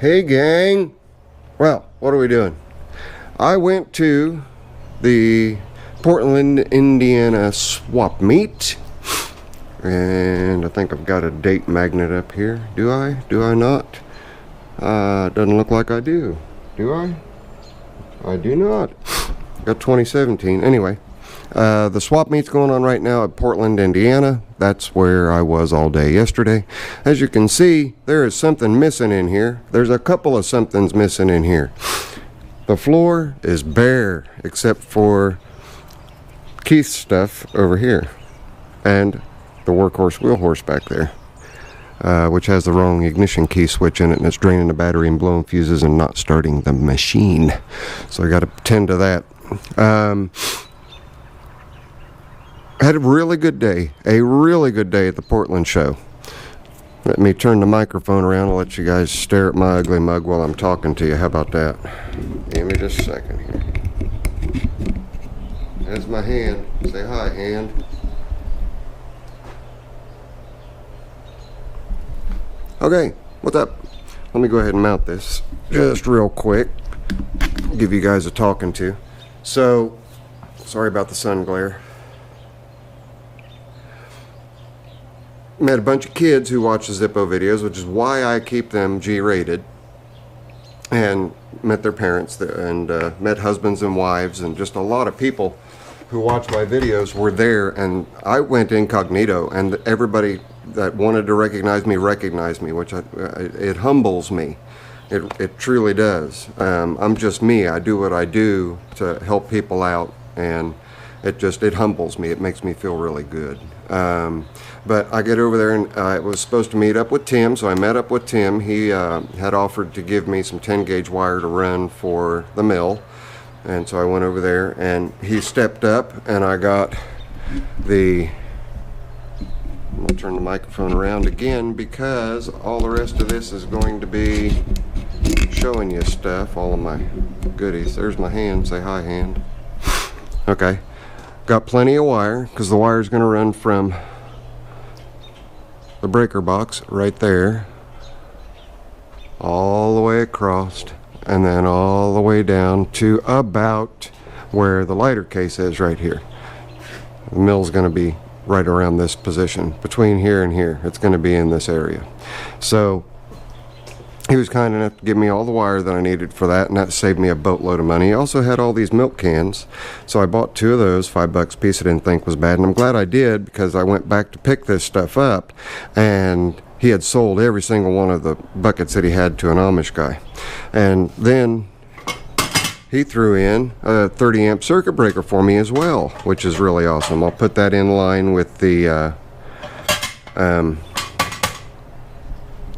Hey gang, well, what are we doing? I went to the Portland, Indiana swap meet, and I think I've got a date magnet up here. Do I? Do I not? Doesn't look like I do. Do I? I do not. Got 2017. Anyway, the swap meet's going on right now at Portland, Indiana. That's where I was all day yesterday. As you can see, there is something missing in here. There's a couple of somethings missing in here. The floor is bare except for Keith's stuff over here and the workhorse wheel horse back there, which has the wrong ignition key switch in it, and it's draining the battery and blowing fuses and not starting the machine. So I got to tend to that. I had a really good day at the Portland show. Let me turn the microphone around and let you guys stare at my ugly mug while I'm talking to you. How about that? Give me just a second here. That's my hand. Say hi, hand. Okay, what's up? Let me go ahead and mount this just real quick. Give you guys a talking to. So, sorry about the sun glare. Met a bunch of kids who watch the Zippo videos, which is why I keep them G-rated, and met their parents and met husbands and wives, and just a lot of people who watch my videos were there, and I went incognito, and everybody that wanted to recognize me recognized me, which it humbles me. It truly does. I'm just me. I do what I do to help people out, and it humbles me. It makes me feel really good. But I get over there, and I was supposed to meet up with Tim, so I met up with Tim. He had offered to give me some 10 gauge wire to run for the mill, and so I went over there, and he stepped up, and I got the, I'm going to turn the microphone around again because all the rest of this is going to be showing you stuff, all of my goodies. There's my hand. Say hi, hand. Okay. Got plenty of wire because the wire is going to run from the breaker box right there all the way across, and then all the way down to about where the lighter case is right here. The mill's going to be right around this position. Between here and here, it's going to be in this area. So he was kind enough to give me all the wire that I needed for that, and that saved me a boatload of money. He also had all these milk cans, so I bought 2 of those, $5 a piece. I didn't think was bad, and I'm glad I did because I went back to pick this stuff up, and he had sold every single one of the buckets that he had to an Amish guy. And then he threw in a 30 amp circuit breaker for me as well, which is really awesome. I'll put that in line with the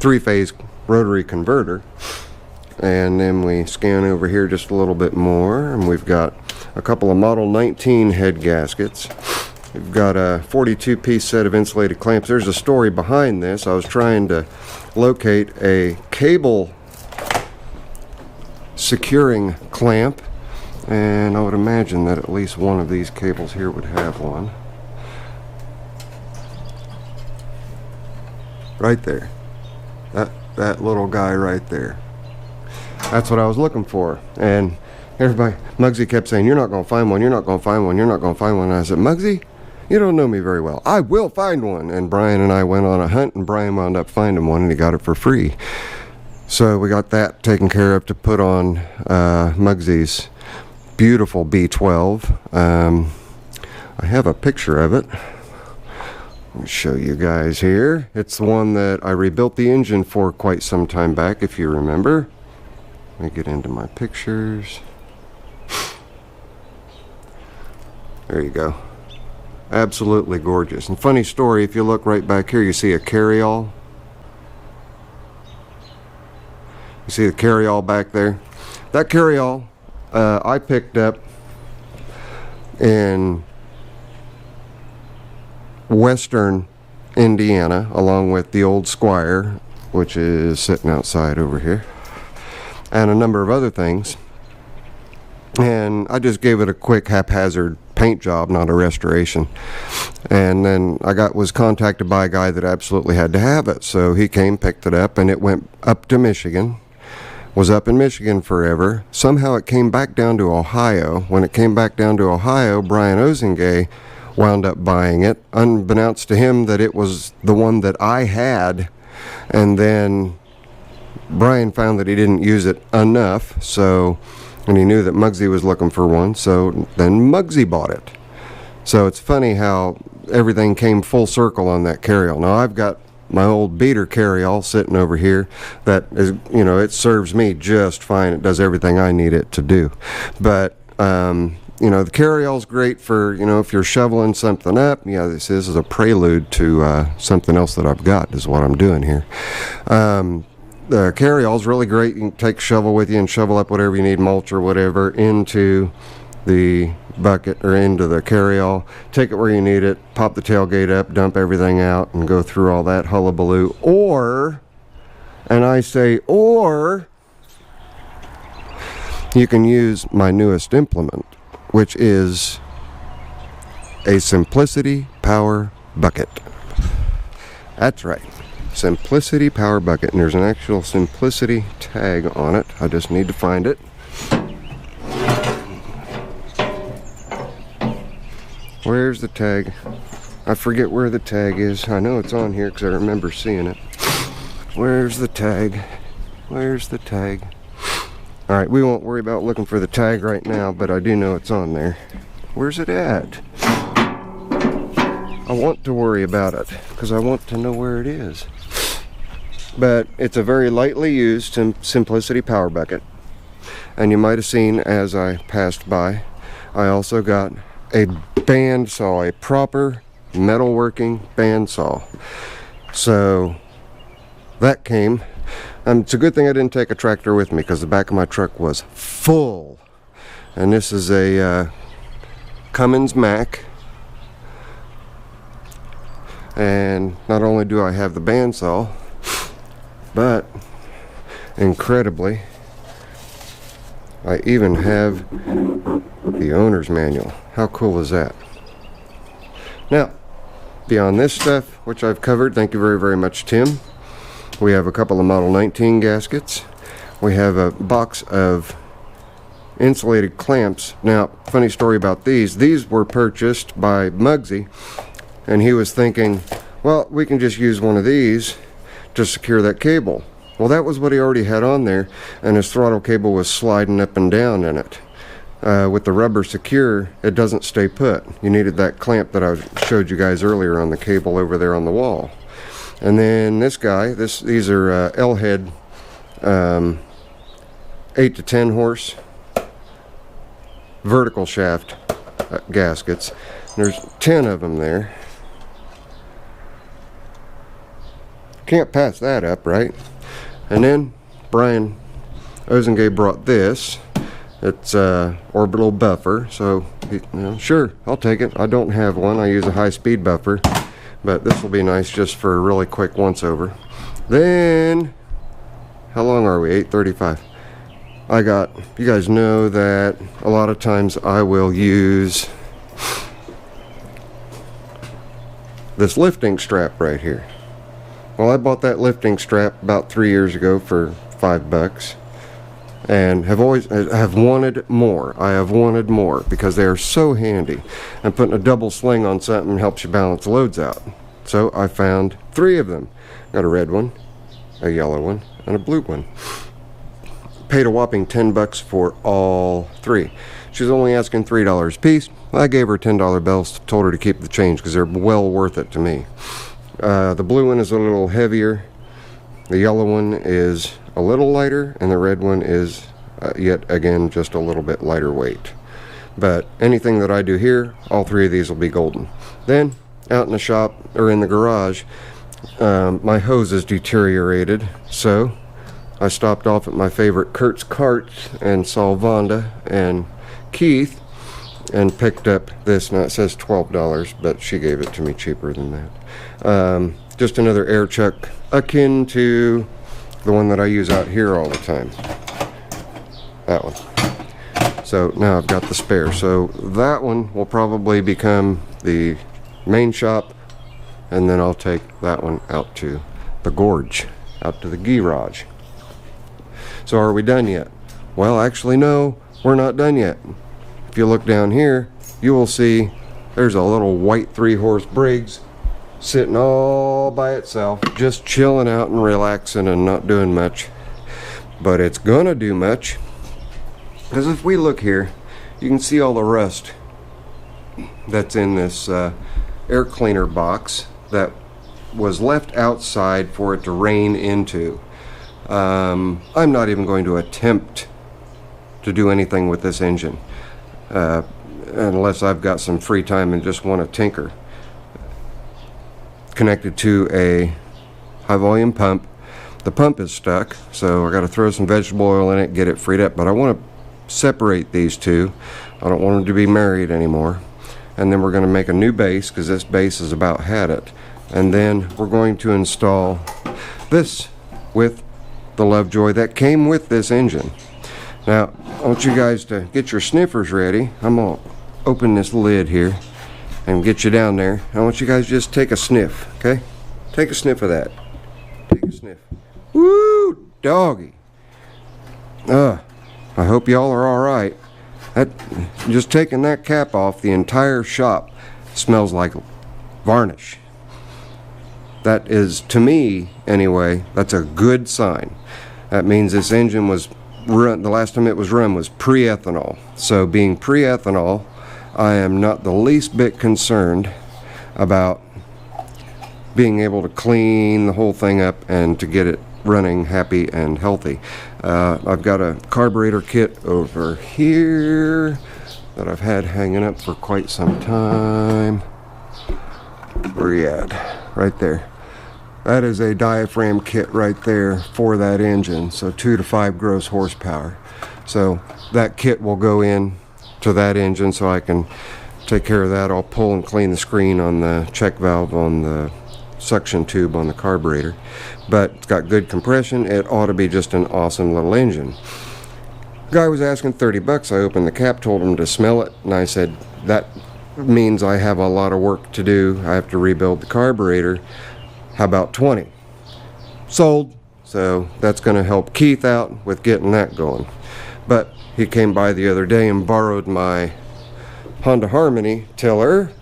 3-phase rotary converter. And then we scan over here just a little bit more, and we've got a couple of Model 19 head gaskets. We've got a 42-piece set of insulated clamps. There's a story behind this. I was trying to locate a cable securing clamp, and I would imagine that at least one of these cables here would have one. Right there. That little guy right there. That's what I was looking for. And everybody, Muggsy kept saying, "You're not going to find one, you're not going to find one, you're not going to find one." And I said, "Muggsy, you don't know me very well. I will find one." And Brian and I went on a hunt, and Brian wound up finding one, and he got it for free. So we got that taken care of to put on Muggsy's beautiful B12. I have a picture of it. Let me show you guys here. It's the one that I rebuilt the engine for quite some time back, if you remember. Let me get into my pictures. There you go. Absolutely gorgeous. And funny story, if you look right back here, you see a carryall. You see the carryall back there? That carryall I picked up in western Indiana, along with the old Squire, which is sitting outside over here, and a number of other things. And I just gave it a quick haphazard paint job, not a restoration. And then I was contacted by a guy that absolutely had to have it, so he came, picked it up, and it went up to Michigan was up in Michigan forever. Somehow it came back down to Ohio. When it came back down to Ohio, Brian Ozengay wound up buying it, unbeknownst to him that it was the one that I had. And then Brian found that he didn't use it enough, so, and he knew that Muggsy was looking for one, so then Muggsy bought it. So it's funny how everything came full circle on that carryall. Now I've got my old beater carryall sitting over here that is, you know, it serves me just fine. It does everything I need it to do. But you know, the carryall's great for, you know, if you're shoveling something up. Yeah, this is a prelude to something else that I've got, is what I'm doing here. The carryall's really great. You can take a shovel with you and shovel up whatever you need, mulch or whatever, into the bucket or into the carryall. Take it where you need it, pop the tailgate up, dump everything out, and go through all that hullabaloo. Or, and I say or, you can use my newest implement, which is a Simplicity Power Bucket. That's right, Simplicity Power Bucket, and there's an actual Simplicity tag on it. I just need to find it. Where's the tag? I forget where the tag is. I know it's on here because I remember seeing it. Where's the tag? Where's the tag? Alright, we won't worry about looking for the tag right now, but I do know it's on there. Where's it at? I want to worry about it because I want to know where it is. But it's a very lightly used Simplicity Power Bucket. And you might have seen as I passed by, I also got a bandsaw, a proper metalworking bandsaw. So that came. It's a good thing I didn't take a tractor with me because the back of my truck was full. And this is a Cummins Mac. And not only do I have the bandsaw, but incredibly, I even have the owner's manual. How cool is that? Now, beyond this stuff, which I've covered, thank you very, very much, Tim. We have a couple of Model 19 gaskets. We have a box of insulated clamps. Now, funny story about these. These were purchased by Muggsy, and he was thinking, well, we can just use one of these to secure that cable. Well, that was what he already had on there, and his throttle cable was sliding up and down in it. With the rubber secure, it doesn't stay put. You needed that clamp that I showed you guys earlier on the cable over there on the wall. And then this guy, these are L-head 8 to 10 horse vertical shaft gaskets. There's 10 of them there. Can't pass that up, right? And then Brian Ozengay brought this. It's Orbital Buffer, so you know, sure, I'll take it. I don't have one. I use a high-speed buffer, but this will be nice just for a really quick once-over. Then, how long are we? 8:35. You guys know that a lot of times I will use this lifting strap right here. Well, I bought that lifting strap about 3 years ago for $5. And have wanted more. I have wanted more because they are so handy. And putting a double sling on something helps you balance loads out. So I found 3 of them. Got a red one, a yellow one, and a blue one. Paid a whopping $10 for all 3. She's only asking $3 a piece. I gave her $10 bills, told her to keep the change because they're well worth it to me. The blue one is a little heavier. The yellow one is a little lighter, and the red one is yet again just a little bit lighter weight. But anything that I do here, all 3 of these will be golden. Then out in the shop or in the garage, my hose is deteriorated, so I stopped off at my favorite Kurt's Carts and saw Vonda and Keith and picked up this. Now it says $12, but she gave it to me cheaper than that. Just another air chuck akin to the one that I use out here all the time. That one. So now I've got the spare. So that one will probably become the main shop, and then I'll take that one out to the gorge, out to the garage. So are we done yet? Well, actually, no, we're not done yet. If you look down here, you will see there's a little white 3-horse Briggs sitting all by itself, just chilling out and relaxing and not doing much. But it's gonna do much, because if we look here, you can see all the rust that's in this air cleaner box that was left outside for it to rain into. I'm not even going to attempt to do anything with this engine unless I've got some free time and just want to tinker. Connected to a high volume pump. The pump is stuck, so I got to throw some vegetable oil in it, get it freed up, but I want to separate these two. I don't want them to be married anymore. And then we're going to make a new base, because this base has about had it. And then we're going to install this with the Lovejoy that came with this engine. Now, I want you guys to get your sniffers ready. I'm going to open this lid here and get you down there. I want you guys to just take a sniff, okay? Take a sniff of that. Take a sniff. Woo, doggy. I hope y'all are all right. Just taking that cap off, the entire shop smells like varnish. That is, to me anyway, that's a good sign. That means this engine was run, the last time it was run was pre-ethanol. So being pre-ethanol, I am not the least bit concerned about being able to clean the whole thing up and to get it running happy and healthy. I've got a carburetor kit over here that I've had hanging up for quite some time. Where are you at? Right there. That is a diaphragm kit right there for that engine, so 2 to 5 gross horsepower. So that kit will go in to that engine, so I can take care of that. I'll pull and clean the screen on the check valve on the suction tube on the carburetor, but it's got good compression. It ought to be just an awesome little engine. Guy was asking $30. I opened the cap, told him to smell it, and I said that means I have a lot of work to do. I have to rebuild the carburetor. How about 20? Sold. So that's going to help Keith out with getting that going. But he came by the other day and borrowed my Honda Harmony tiller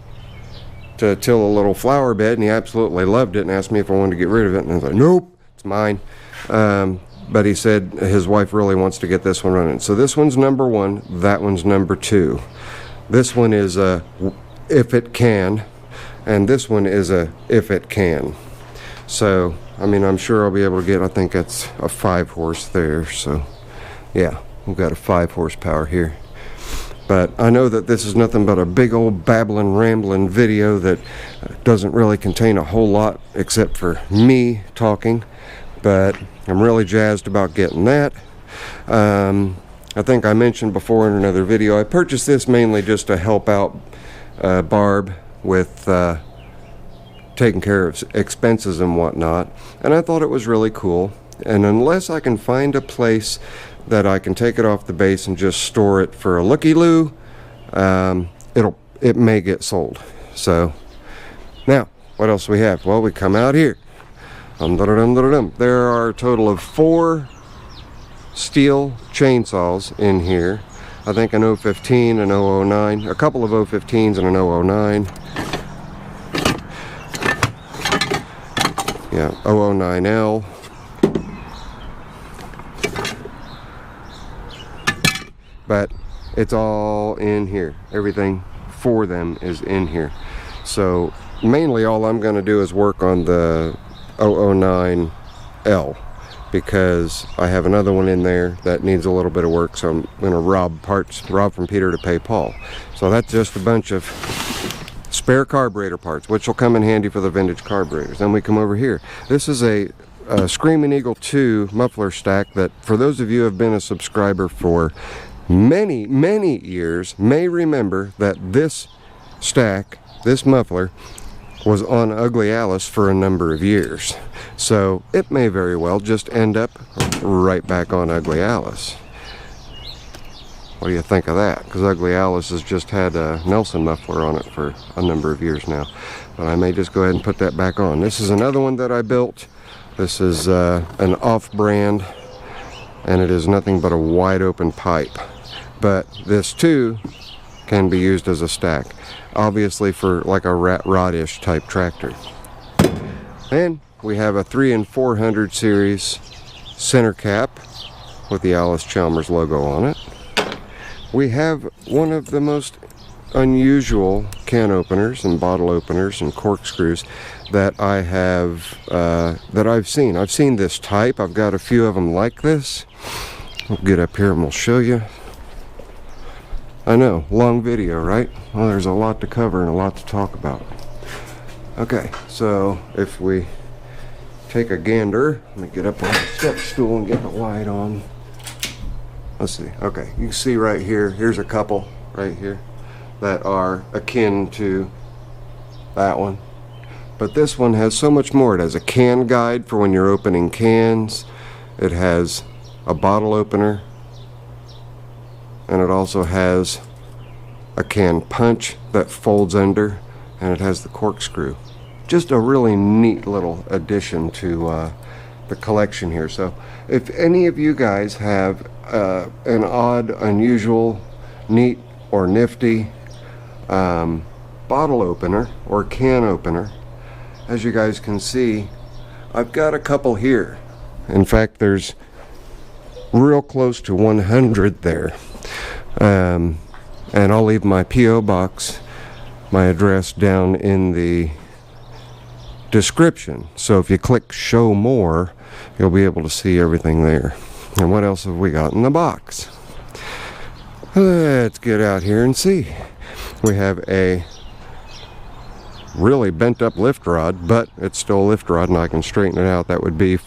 to till a little flower bed, and he absolutely loved it and asked me if I wanted to get rid of it, and I was like, nope, it's mine. But he said his wife really wants to get this one running. So this one's number 1, that one's number 2. This one is a if it can, and this one is a if it can. So, I mean, I'm sure I'll be able to get, I think that's a 5 horse there. So, yeah, we've got a 5 horsepower here. But I know that this is nothing but a big old babbling, rambling video that doesn't really contain a whole lot except for me talking. But I'm really jazzed about getting that. I think I mentioned before in another video, I purchased this mainly just to help out Barb with taking care of expenses and whatnot, and I thought it was really cool. And unless I can find a place that I can take it off the base and just store it for a looky-loo, it may get sold. So now, what else do we have? Well, we come out here. There are a total of 4 steel chainsaws in here. I think an 015, an 009, a couple of 015s and an 009. Yeah, 009L. But it's all in here. Everything for them is in here. So mainly all I'm going to do is work on the 009L, because I have another one in there that needs a little bit of work, so I'm going to rob from Peter to pay Paul. So that's just a bunch of spare carburetor parts, which will come in handy for the vintage carburetors. Then we come over here. This is a Screaming Eagle 2 muffler stack that, for those of you who have been a subscriber for many, many years, may remember that this stack, this muffler, was on Ugly Alice for a number of years. So it may very well just end up right back on Ugly Alice. What do you think of that? Because Ugly Alice has just had a Nelson muffler on it for a number of years now. But I may just go ahead and put that back on. This is another one that I built. This is an off-brand and it is nothing but a wide open pipe. But this too can be used as a stack, obviously for like a rat rod-ish type tractor. And we have a 3 and 400 series center cap with the Alice Chalmers logo on it. We have one of the most unusual can openers and bottle openers and corkscrews that I have that I've seen. I've seen this type. I've got a few of them like this. We'll get up here and we'll show you. I know, long video, right? Well, there's a lot to cover and a lot to talk about. Okay, so if we take a gander, let me get up on the step stool and get the light on. Let's see. Okay, you can see right here, here's a couple right here that are akin to that one. But this one has so much more. It has a can guide for when you're opening cans. It has a bottle opener. And it also has a can punch that folds under, and it has the corkscrew. Just a really neat little addition to the collection here. So if any of you guys have an odd, unusual, neat, or nifty bottle opener or can opener, as you guys can see, I've got a couple here. In fact, there's real close to 100 there. And I'll leave my P.O. box, my address down in the description. So if you click show more, you'll be able to see everything there. And what else have we got in the box? Let's get out here and see. We have a really bent up lift rod, but it's still a lift rod and I can straighten it out. That would be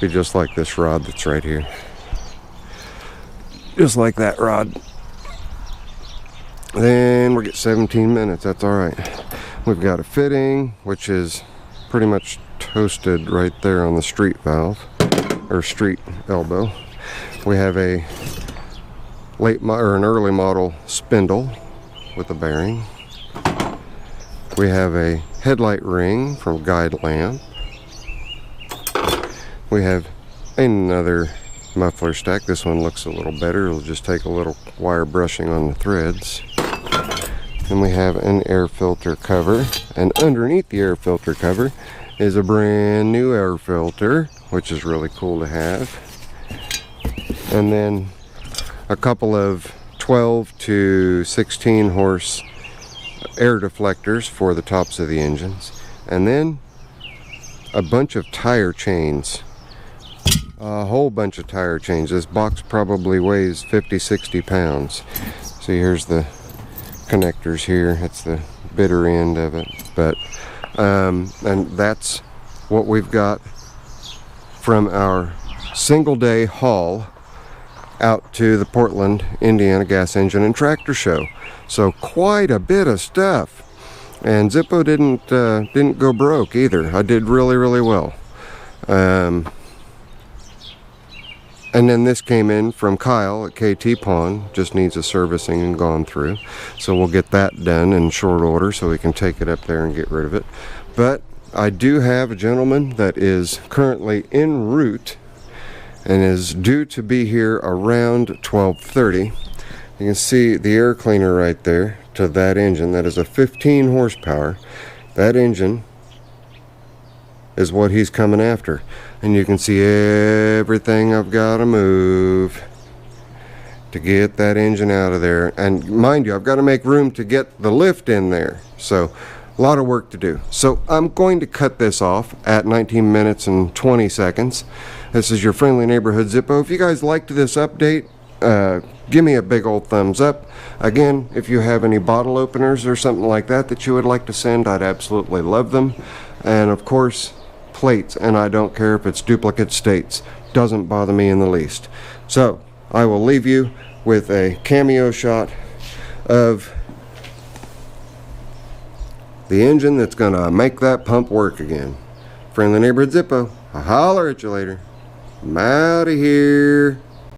just like this rod that's right here. Just like that rod. Then we get 17 minutes, that's alright. We've got a fitting, which is pretty much toasted right there on the street valve, or street elbow. We have a an early model spindle with a bearing. We have a headlight ring from Guide Lamp. We have another muffler stack. This one looks a little better. It'll just take a little wire brushing on the threads. Then we have an air filter cover, and underneath the air filter cover is a brand new air filter, which is really cool to have. And then a couple of 12 to 16 horse air deflectors for the tops of the engines, and then a bunch of tire chains. A whole bunch of tire chains. This box probably weighs 50-60 pounds. See, here's the connectors here. It's the bitter end of it. But and that's what we've got from our single day haul out to the Portland, Indiana Gas Engine and Tractor Show. So quite a bit of stuff. And Zippo didn't go broke either. I did really well. And then this came in from Kyle at KT Pawn, just needs a servicing and gone through. So we'll get that done in short order so we can take it up there and get rid of it. But I do have a gentleman that is currently en route and is due to be here around 12:30. You can see the air cleaner right there to that engine. That is a 15 horsepower. That engine is what he's coming after. And you can see everything I've got to move to get that engine out of there. And mind you, I've got to make room to get the lift in there. So a lot of work to do. So I'm going to cut this off at 19 minutes and 20 seconds. This is your friendly neighborhood Zippo. If you guys liked this update, give me a big old thumbs up. Again, if you have any bottle openers or something like that that you would like to send, I'd absolutely love them. And of course, plates, and I don't care if it's duplicate states. Doesn't bother me in the least. So I will leave you with a cameo shot of the engine that's gonna make that pump work again. Friendly neighborhood Zippo. I'll holler at you later. I'm out of here.